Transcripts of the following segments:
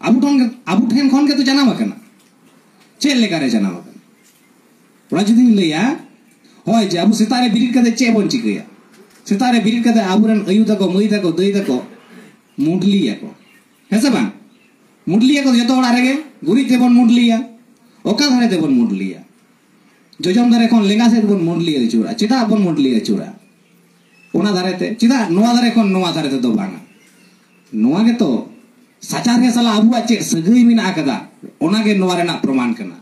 अबू ठेन खन के तो जाना मकना चेल लेकारे जाना मकना ओना जुदी लैया होय जे अबू सेतारे बिरिद कते चे बोन चिकैया सेतारे बिरिद कते आबुरन अयु तको मई तको दई तको मुडलिया को हेसे बांग मुडलिया को जतो ओड़ा रेगे गुरी तेबन मुडलिया ओका धारे तेबन मुडलिया जोजम धारे खन लेंगा से बन मुडलिया चूरा चिता बन मुडलिया चूरा ओना धारे ते चिता नोआ धारे खन नोआ धारे ते दो बांगा नोआ के तो साचार के साला अबुआ चे सगई मिना आकदा ओना के नोआ रेना प्रमाण कना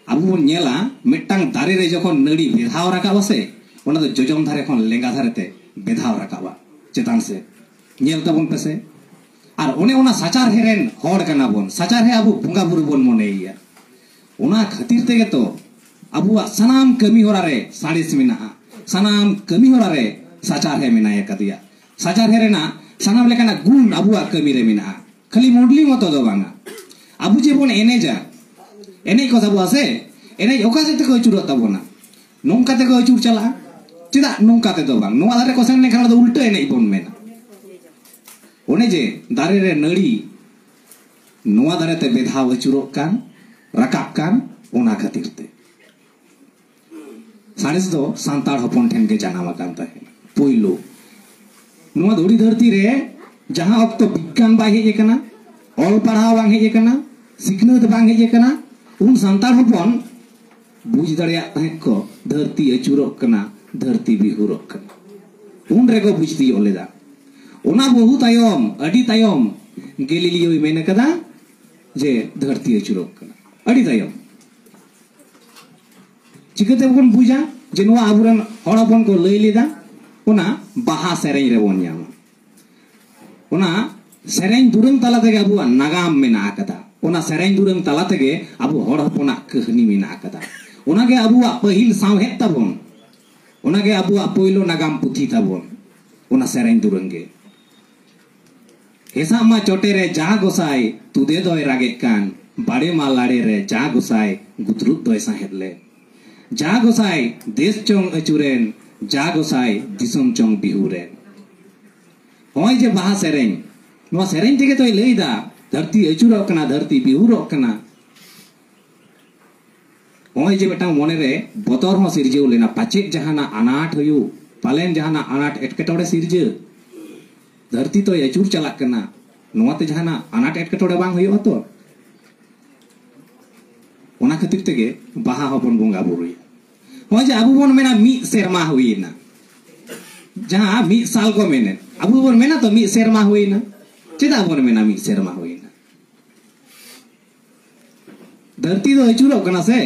अबु बन नेला मिट्टांग दारे रे जखन नड़ी बेधाव राकाबा से ओना तो जोजम धारे खन लेंगा धारे ते बेधाव राकाबा चेतान से नेल तबन पेसे और ओने ओना साचार हेरेन होड़ कना बन साचार हे अबु बुंगा बुरु बन मोनेया ओना खातिर तेगे तो अबुआ सनाम कमी होरा रे साड़िस मिना सनाम कमी होरा रे साचार हे मिना एकदिया साचार हे रेना सनाम लेकाना गुण अबुआ कमी रे मिना खाली मुडली मतो दो बांगा अबु जे बन एनेजा एने को सबु आसे एने ओका से को चुरो तबोना नोंका ते को चुर चला चिदा नोंका ते दो बांग नोआ दारे को संग ने खाना तो उल्टा एने बन मेना ओने जे दारे रे नड़ी नोआ दारे ते बेधाव चुरो कान रकाब कान ओना खातिर ते साड़िस दो सांताड़ हपन ठेन के जाना मकान ताहे पोइलो नोआ धोड़ी धरती रे जहां अब तो विज्ञान बाय हेजे कना ऑल पढ़ाव बांग हेजे कना सिखनत बांग हेजे कना उन सांताड़ हपन बुझ दड़िया ताहे को धरती अचुरो कना धरती बिहुरो कना उन रेगो बुझती ओलेदा ओना बहु तायम अडी तायम गेलिलियो मेने कदा जे धरती अचुरो कना अडी तायम चिकते बन बुझा जे नोआ आबुरन हड़ हपन को लई लेदा ओना बाहा सेरेñ रे बोन यामा ओना सेरेñ दुरंग तला तेगे अबुआ नागाम मेना आकदा ओना सेरेñ दुरंग तला तेगे अबु हड़ हपना कहनी मेना आकदा ओना गे अबुआ पहिल सावहेत ताबोन ओना गे अबुआ पहिलो नागाम पुथी ताबोन ओना सेरेñ दुरंग गे हेसा मा चोटे रे जा गोसाई तुदे दोय रागे कान बाड़े मा लाड़े रे जा गोसाई गुतरुत दोय साहेदले जा गोसाई देश चोंग अचुरेन जा गोसाई दिसम चोंग बिहुरेन होय जे बाहा सेरेñ नोआ सेरेñ तेगे तोय लईदा धरती अचुरो कना धरती बिहुरो कना होय जे बेटा मोने रे बतर हो सिरजेउ लेना पाचे जहाना अनाट होयु पालेन जहाना अनाट एटकेटोड़े सिरजे धरती तो अचुर चला कना नोआ ते जहाना अनाट एटकेटोड़े बांग होयु तो ओना खातिर तेगे बाहा हपन बोंगा बुरुई होय जे अबु बन मेना मी सेरमा हुईना जहां मी साल को मेने अबु बन मेना तो मी सेरमा हुईना चेदा बन मेना मी सेरमा हुईना धरती तो अचुरो कना से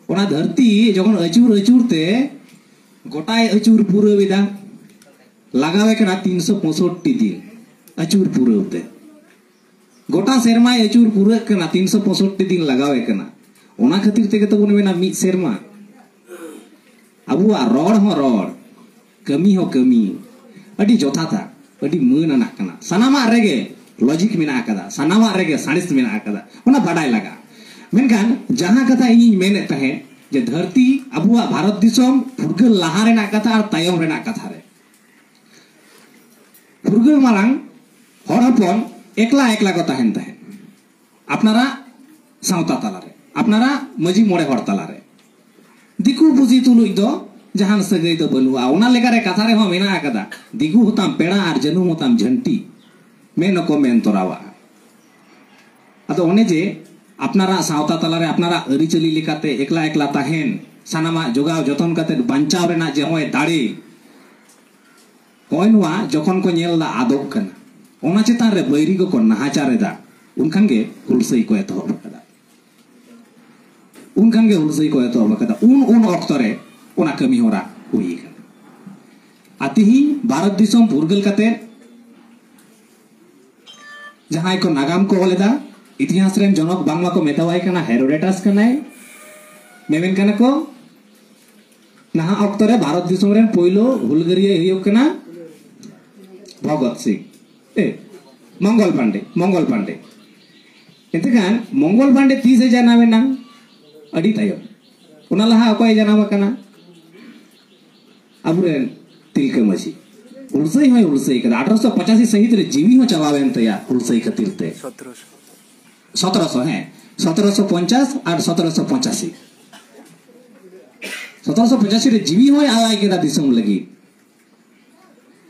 ओना धरती जखन अचुर अचुरते गोटाय अचुर पुरो विदा लगावे कना 365 दिन अचुर पुरोते गोटा सेरमा अचुर पुरो कना 365 दिन लगावे कना ओना खातिर तेगे तो बन मेना मी सेरमा अबुआ रोड हो रोड कमी हो कमी अडी जोथा था अडी मन ना कना सनामा रेगे लॉजिक मिना कदा सनामा रेगे साइंस मिना कदा ओना बडाय लगा मेनखान जहां कथा इन मेने तहे जे धरती अबुआ भारत दिसम फुरगल लहा रेना कथा और तायम रेना कथा रे फुरगल मारांग हड़ हपन एकला एकला को तहेन तहे अपनारा सावता तालारे अपनारा मजी मोड़े हड़ तालारे दिकु बुझी तुलुई दो जहान सगई दो बलुआ ओना लेगारे कथा रे हो मेना आकदा दिगु होताम पेड़ा आर जनु होताम झंटी मेन को मेन तोरावा अदो ओने जे अपनारा सावता तलारे अपनारा अरिचली लेकाते एकला एकला ताहेन सानामा जोगाव जतन काते बांचाव रेना जे होय दाड़े होय नोआ जखन को नेलदा आदोक कना ओना चेतान रे बैरी को नाहाचारेदा उनखान गे हुलसई को एतहब कदा उनखान गे हुलसई को एतहब कदा उन ऑक्तो रे ओना कमी होरा हुई कना आतिही भारत दिसम फुरगल काते जहां को नागाम को ओलेदा इतिहास रेन जनक बांगला को मेतावाय कना हेरोडेटस कनाय मेमेन कना को नहा ऑक्तो रे भारत दिसम रेन पहिलो हुलगरिया हियो कना भगत सिंह मंगल पांडे एतेखान मंगल पांडे 30 जानावे ना अडी तायो उना लहा अकोय जानावा कना अबुरेन तिलका माझी उलसई कदा 1885 सहित रे जीवी हो चलावेन तया उलसई खातिर ते 1700 हैं 1750 और 1785 1785 रे जीवी होय आलाय केदा दिसम लगी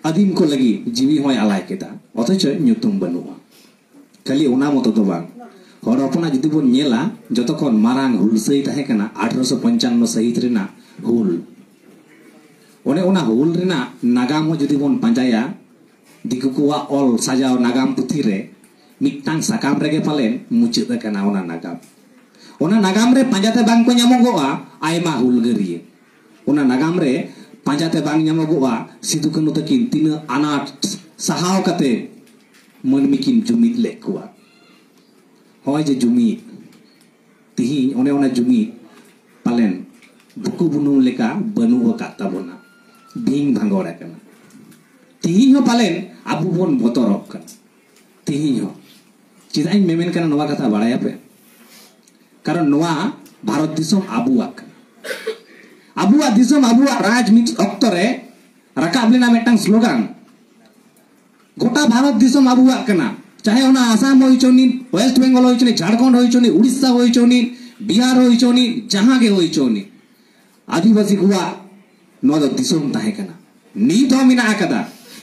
आदिम को लगी जीवी होय आलाय केदा अथच ᱧᱩᱛᱩᱢ बनुआ खाली ओना मतो तो बांग हर अपना जुदी बोन नेला जतखन मारांग हुलसई ताहे कना 1855 सहित रेना हुल ओने ओना हुल रेना नागाम हो जुदी बोन पांजाया दिकु कोवा ऑल साजाव नागाम पुथी रे मिटांग साकाम रेगे पालेन मुचुद कना ओना नागाम रे पांजाते बांग को ᱧᱟᱢᱚᱜᱚᱜᱼᱟ आयमा हुलगरिये ओना नागाम रे पांजाते बांग ᱧᱟᱢᱚᱜᱚᱜᱼᱟ सिदु कानु तकिन तीना अनाट सहाव कते मनमी किन जुमिद ले कुआ होय जे जुमिद तिही ओने ओना जुमिद पालेन बुकु बुनु लेका बनु का ताबोना बिंग भांगोरा कना तिही हो पालेन आबु बोन बतरक कना तिही हो चिदाई मेमेन कना नवा कथा बाड़ाया पे कारण नवा भारत दिसम आबुआक आबुआ दिसम आबुआ राज मिट अक्तरे रकाब लेना मेटांग स्लोगान गोटा भारत दिसम आबुआ कना चाहे ओना आसाम होई चोनी वेस्ट बेंगल होई चोनी झारखंड होई चोनी उड़ीसा होई चोनी बिहार होई चोनी जहां के होई चोनी आदिवासी गुआ नो दो दिसम ताहे कना नीत हो मिना आकदा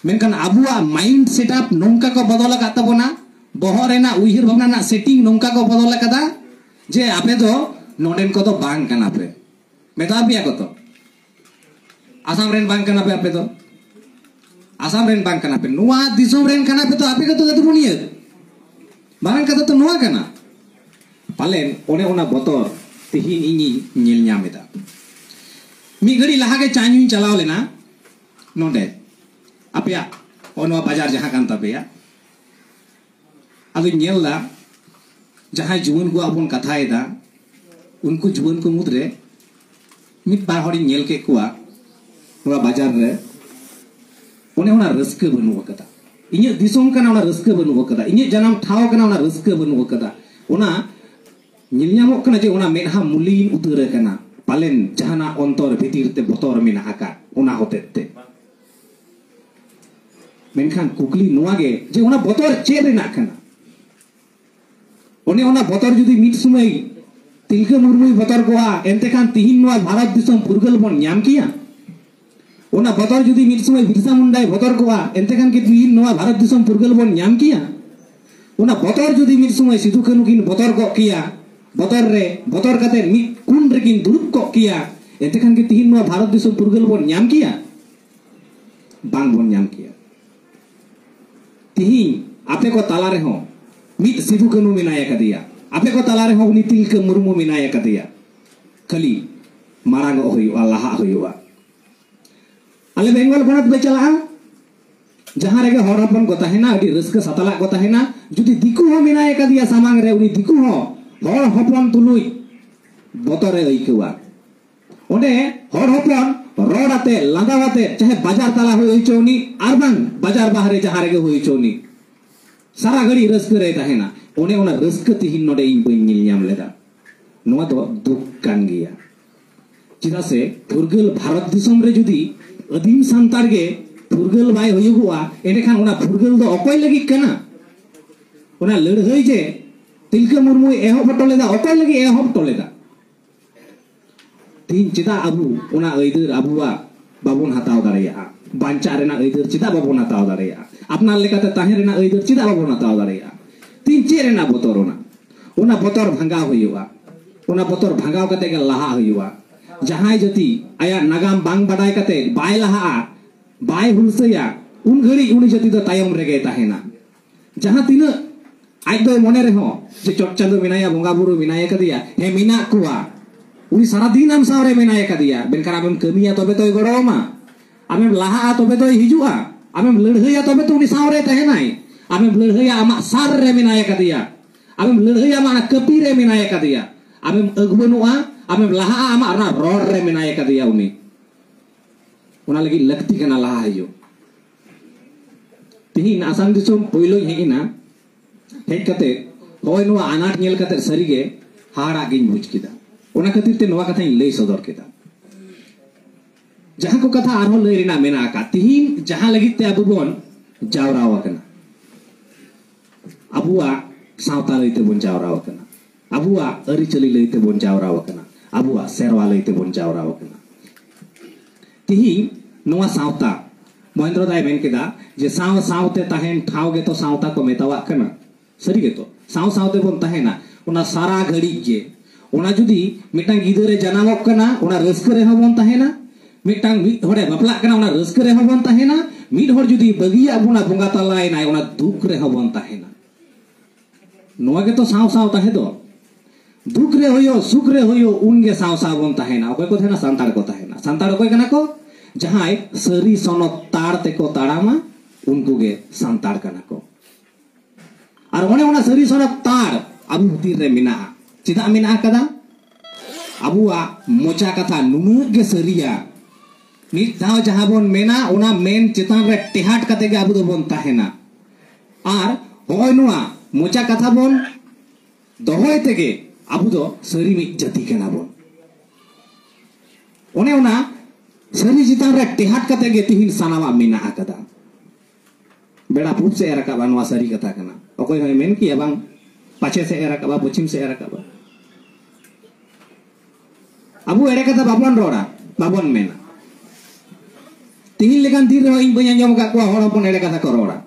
मेनकन आबुआ माइंड सेटअप नोंका को बदल काता बोना बहरेना उहिर भावना ना सेटिंग नोंका को बदल कदा जे आपे दो नोडेन को तो बांग कना पे मेता बिया को तो आसाम रेन बांग कना पे आपे तो आसाम रेन बांग कना पे नुआ दिसोम रेन कना पे तो आपे को तो दुनिया बांग कदा तो नुआ कना पालेन ओने ओना बतर तिहिन इनी नेल ᱧᱟᱢᱮᱫᱟ मी घड़ी लहा के चांजुन चलाव लेना नोडे आपया ओनवा बाजार जहां कान तबेया अदु नेलदा जहां जुवन को आपन कथायदा उनको जुवन को मुद्रे मित बार हड़ी नेल के कुआ नवा बाजार रे ओने ओना रस्के बनु वकता इnye दिसोम कना ओना रस्के बनु वकता इnye जन्म ठाव कना ओना रस्के बनु वकता ओना ᱧᱮᱞᱧᱟᱢᱚᱜ कना जे ओना मेधा मुलीन उतरे कना पालेन जहाना अंतर भीतर ते बतर मेना आका ओना होतेते मेनखान कुकली नोआ गे जे ओना बतर चेद रेना कना ओने ओना बतर जुदी मिट समय तिलका मुर्मु बतर कोआ एनते खान तिहिन नोआ भारत दिसम फुरगल बन ᱧᱟᱢ किया ओना बतर जुदी मिट समय बिरसा मुंडाई बतर कोआ एनते खान के तिहिन नोआ भारत दिसम फुरगल बन ᱧाम किया ओना बतर जुदी मिट समय सिदु कानु किन बतर को किया बतर रे बतर कते मिट कुन रे किन दुरुप को किया एते खान के तिहिन नोआ भारत दिसम फुरगल बन ᱧाम किया बांग बन ᱧाम किया तिहिन आपे को ताला रे हो मिट सिदु कानु मिनाया कदिया आपे को ताला रे हो उनी तिलका मुर्मु मिनाया कदिया खाली मारांग होयुआ लाहा होयुआ आले बेंगल बनत बे चला जहां रेगे हर हपन को ताहेना अडी रस्का सतला को ताहेना जुदी दिकु हो मिनाया कदिया सामांग रे उनी दिकु हो हर हपन तुलुई बतरे अइकुआ ओने हर हपन रोडाते लांदावाते चाहे बाजार ताला होई चोनी आरबान बाजार बाहरे जहां रेगे होई चोनी सारा घड़ी रस्क रे ताहेना ओने ओना रस्क तिहिन नोडे इन बइन ᱧᱮᱞ ᱧᱟᱢ लेदा नोआ दो दुख कान गिया चिदा से फुरगल भारत दिसम रे जुदी अदीम सांतार गे फुरगल बाय होयुआ एने खान ओना फुरगल दो अकोय लगी कना ओना लड़हई जे तिलका मुर्मु एहो फटोलेदा अकोय लगी एहो फटोलेदा तीन चिदा अबु ओना अइदर अबुआ बाबुन हताव दारेया बांचा रेना अइदर चिदा बाबुन हताव दारेया अपना लेकाते ताहे रेना अइदर चिदा बाबुन हताव दारेया तीन चे रेना बतर ओना बतर भांगाव होयुआ ओना बतर भांगाव कते के लाहा होयुआ जहां जति आया नागाम बांग बाडाय कते बाय लाहा बाय हुलसया उन घड़ी उनी जति दो तायम रेगे ताहेना जहां तीन आज दो मने रे हो जे चोटचंदो मिनाया बोंगा बुरु मिनाया कदिया हे मिना कुआ उनी सारा दिन हम सावरे मिनाया कदिया बेनकार आमेम कमिया तबे तो गड़ोमा आमेम लाहा तबे तो हिजुआ आमेम लड़हया तबे तो उनी सावरे ताहेनाय आमेम लड़हया आमा सार रे मिनाया कदिया आमेम लड़हया आमा कपी रे मिनाया कदिया आमेम अगबनुआ आमेम लाहा आमा ना रोड रे मिनाया कदिया उनी ओना लगी लगती कना लाहा हिजो तिहिन आसाम दिसोम पोइलो हेगिना हेज कते होय नोआ अनाट नेल कते सरीगे हाड़ा गिन बुझ किदा ओना खातिर ते नोआ कथा लई सदर किदा जहां को कथा आरो लई रेना मेना का तिहिन जहां लगी ते अबु बोन जावरावा कना अबुआ सावता लईते बोन जावरा वकना अबुआ अरिचली लईते बोन जावरा वकना अबुआ सेरवा लईते बोन जावरा वकना तिही नोआ सावता महेंद्र दाय मेन केदा जे साव सावते तहेन ठाव गे तो सावता को मेतावा कना सरी गे तो साव सावते बोन तहेना उना सारा घड़ी जे उना जुदी मिटांग गिदरे जनामक कना उना रस्क रे हबोन तहेना मिटांग मिट होड़े बपला कना उना रस्क रे हबोन तहेना मिट होड़ जुदी बगिया बुना बोंगा तलाय नाय उना दुख रे हबोन तहेना नोआ गे तो साव साव तहे दो दुख रे होयो सुख रे होयो उनगे साव साव बोन तहेना ओकय को थेना सांताड़ को तहेना सांताड़ ओकय कना को जहां सरी सोनो ताड़ ते को ताड़ामा उनको गे सांताड़ कना को और ओने ओना सरी सोनो ताड़ अबु भीतर रे मिना चिदा मिना कदा अबुआ मोचा कथा नुनुग गे सरिया मिट दाव जहां बोन मेना ओना मेन चितान रे टेहाट कते गे अबु दो बोन तहेना और होय नुआ मोचा कथा बोन दोहोय तेगे अबु दो सरी मिट जति कना बोन ओने ओना सरी चितान रे टेहाट कते गे तिहिन सानावा मेना कदा बेड़ा पूब से एरकाबा नुआ सरी कथा कना ओकोय होय मेन कि एबांग पाछे से एरकाबा पश्चिम से एरकाबा अबु एड़े कथा बाबन रोड़ा बाबन मेना तिहिन लेकान दिन रे इन बई अंजम का को हड़ हपन एड़े कथा को रोड़ा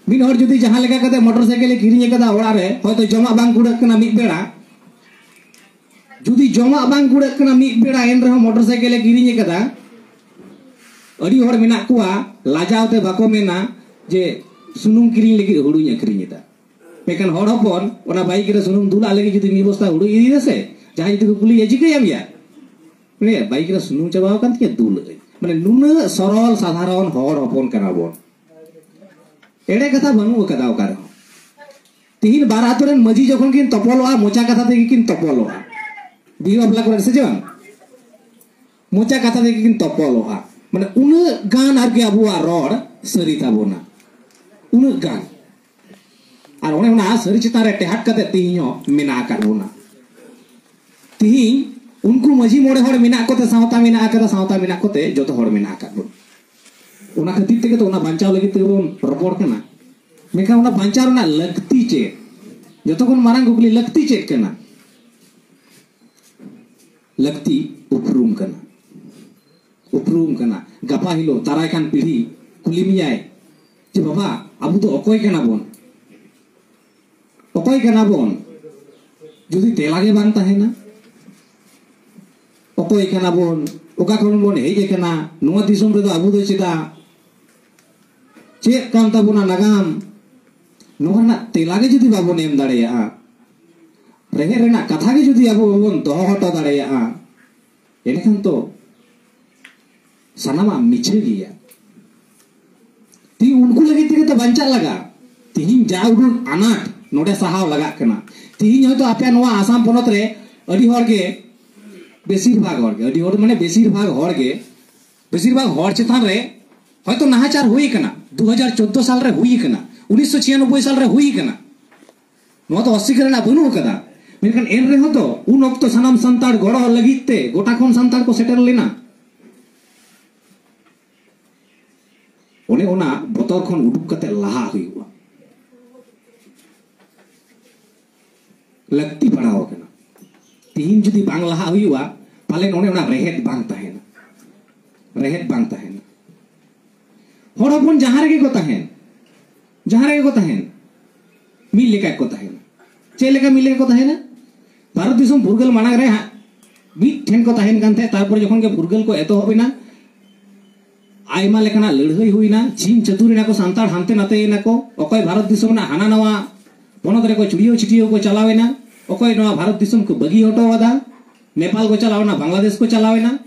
बिन हर जुदी जहां लेका कते मोटरसाइकिल किरिኝ कदा ओड़ा रे होयतो जमा बांग गुड़क कना मिद बेड़ा जुदी जमा बांग गुड़क कना मिद बेड़ा एन रहो मोटरसाइकिल किरिኝ कदा अड़ी हड़ मेना कुआ लाजावते बाको मेना जे सुनुम किरिኝ लगी हुडुኝ अखरिኝदा मेकन हड़ हपन ओना बाइक रे सुनुम दुला लगी जुदी मी बस्ता हुडु इदी देसे जहां जुदी कुली एजिके यामिया ने बाइक रे सुनुम चबाव कान के दुल माने नुन सरल साधारण हड़ हपन कना बोन एड़े कथा बनू कदा ओकार तिहिन बार आतुरेन मजी जखन किन तपलवा मोचा कथा ते किन तपलवा बियो बला करे से जन मोचा कथा ते किन तपलवा माने उन गान आर के अबुआ रोड सरिता बोना उन गान और ओने उना सरी चिता रे टेहाट कते तिहियो मेना का बोना तिहिन उनको मजी मोड़े हड़ मेना कोते सावता मेना कदा सावता मेना कोते जतो हड़ मेना का बोन उना खतिर तेगे तो उना बांचाव लगी ते बोन रपोड़ कना मेका उना बांचाव ना लगती चे जतो कोन मारंग गुगली लगती चे कना लगती उपरूम कना गपा हिलो ताराय खान पीढ़ी कुली मियाय जे बाबा अबु तो ओकोय कना बोन जुदी तेलागे बांग ताहेना ओकोय कना बोन ओका कोन बोन हेजे कना नुआ दिसुम रे दो अबु दो चिदा चेक कान ताबुना नागाम नोना तेलागे जुदी बाबोन एम दाड़ेया रेहे रेना कथा गे जुदी अबो बोन दोहो हटो दाड़ेया एनेखान तो सनामा मिछे गिया ती उनको लगे तेगे तो बंचा लगा तिहिन जाउडुन अनाट नोडे सहाव लगा कना तिहिन हयतो आपे नोआ आसाम पोनत रे अडी हर के बेसिर भाग हर के अडी हर माने बेसिर भाग हर चितान रे हयतो नाहाचार हुई कना 2014 साल रे हुई कना 1996 साल रे हुई कना नोआ तो अस्वीकार ना बनु कदा मेनखान एन रे हतो उन ऑक्तो सनाम संताड़ गड़ो लगिते गोटा खन संताड़ को सेटर लेना ओने ओना बोतर खन उडुक कते लहा हुईवा लगती पड़ाव कना तिहिन जुदी बांग लहा हुईवा पाले ओने ओना रेहेत बांग ताहेना हड़ हपन जहां रे को ताहेन मिल लेका को ताहेन चे लेका मिल लेका को ताहेना भारत दिसम फुरगल मानाग रे मिट ठेन को ताहेन कान थे तारपर जखन के फुरगल को एतो होबिना आयमा लेकाना लड़हई हुईना चीन चतुरीना को सांताड़ हानते नातेना को ओकय भारत दिसम ना हाना नवा पोनत रे को चुड़ियो छिटियो को चलावेना ओकय नवा भारत दिसम को बगी हटोवादा नेपाल को चलावना बांग्लादेश को चलावेना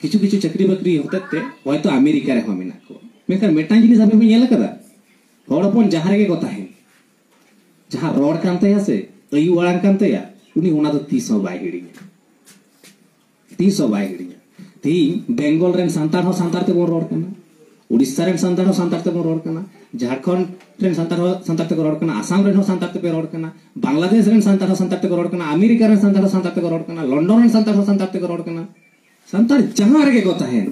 किछु किछु चक्री बकरी होते ते होयतो अमेरिका रे हमेना को मेका मेटा जिनिस आपे पे नेल कदा हड़पन जहां रे को ताहेन जहां रोड कानते से अयु वाळान कानते या उनी ओना तो 300 बाय हिड़िया ती बेंगल रेन सांताड़ हो सांताड़ ते बोन रोड कना उड़ीसा रेन सांताड़ हो सांताड़ ते बोन रोड कना झारखंड रेन सांताड़ हो सांताड़ ते रोड कना आसाम रेन हो सांताड़ ते रोड कना बांग्लादेश रेन सांताड़ हो सांताड़ ते रोड कना अमेरिका रेन सांताड़ हो सांताड़ ते रोड कना लंडन रेन सांताड़ हो सांताड़ ते रोड कना सांताड़ जहां रे को ताहेन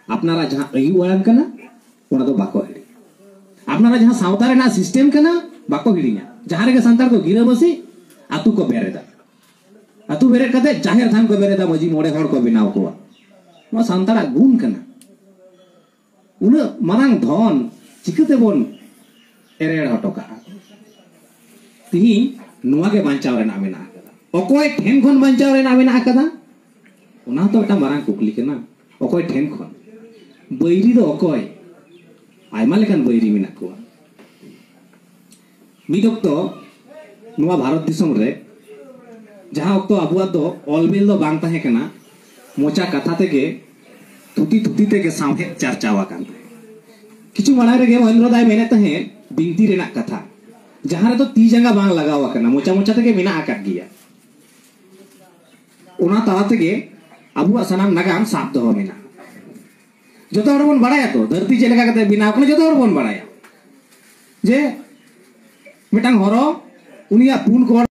अपनारा जहां अयु वाळान कना ओना तो बाको हिड़ी अपनारा जहां सावता रेना सिस्टम कना बाको हिड़िया जहां रे संतार को गिराबसी आतु को बेरेदा आतु बेरे कते जाहेर थान को बेरेदा मजी मोड़े हड़ को बनाव को नो संतारा गुण कना उन मारांग धन चिकते बोन एरेड़ हटोका तिही नुआ के बांचाव रे ना मेना कदा ओकोय ठेन खन बांचाव रे ना मेना कदा उना तो एटा मारांग कुकली केना ओकोय ठेन खन बैरी दो ओकोय आयमा लेकान बैरी मेना को मिद ऑक्तो नुआ भारत दिसम रे जहां ऑक्तो अबुआ दो ऑलबिल दो बांग ताहे केना मोचा कथा तेगे थुती थुती तेगे सामहे चर्चावा कान किछु माना रे गे महेंद्र दाय मेने तहे बिनती रेना कथा जहां रे तो ती जंगा बांग लगावा कना मोचा मोचा तेगे मेना आकाट गिया उना ताला तेगे अबुआ सनाम नागाम साब दो मेना जतो हर बन बड़ाया तो धरती चलेगा कते बिना अपने जतो हर बन बड़ाया जे मिटांग हरो उनिया पुन को